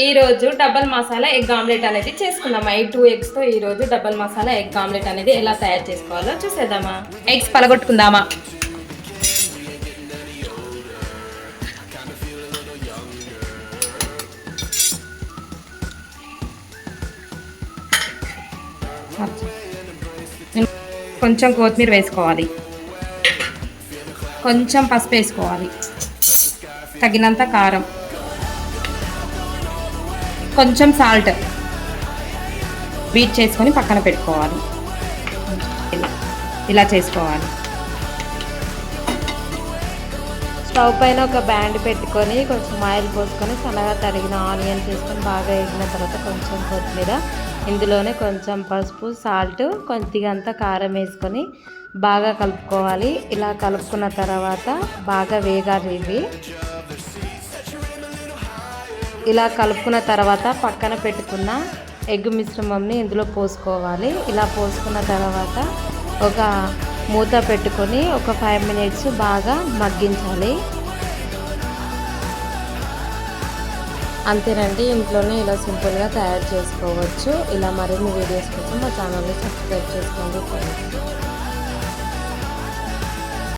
ఈ రోజు double masala egg omelette అనేది చేసుకుందాం. 2 ఎగ్స్తో ఈ రోజు డబల్ మసాలా ఎగ్ ఆమ్లెట్ అనేది ఎలా తయారు చేసుకోవాలో చూసేద్దామా. ఎగ్స్ పలగొట్టుకుందామా. కొంచెం కొత్తిమీర వేసుకోవాలి, కొంచెం పసుపు వేసుకోవాలి, తగినంత కారం, కొంచెం సాల్ట్ బీట్ చేసుకొని పక్కన పెట్టుకోవాలి. ఇలా చేసుకోవాలి. స్టవ్ పైన ఒక బ్యాండ్ పెట్టుకొని కొంచెం ఆయిల్ పోసుకొని సన్నగా తరిగిన ఆనియన్ చేసుకొని బాగా వేగిన తర్వాత కొంచెం కొత్తిమీర, ఇందులోనే కొంచెం పసుపు, సాల్ట్, కొద్దిగంత కారం వేసుకొని బాగా కలుపుకోవాలి. ఇలా కలుపుకున్న తర్వాత బాగా వేగాలి ఇవి. ఇలా కలుపుకున్న తర్వాత పక్కన పెట్టుకున్న ఎగ్ మిశ్రమంని ఇందులో పోసుకోవాలి. ఇలా పోసుకున్న తర్వాత ఒక మూత పెట్టుకొని ఒక 5 మినిట్స్ బాగా మగ్గించాలి. అంతేనండి, ఇంట్లోనే ఇలా సింపుల్గా తయారు చేసుకోవచ్చు. ఇలా మరిన్ని వీడియోస్ కోసం మా ఛానల్ని సబ్స్క్రైబ్ చేసుకోండి.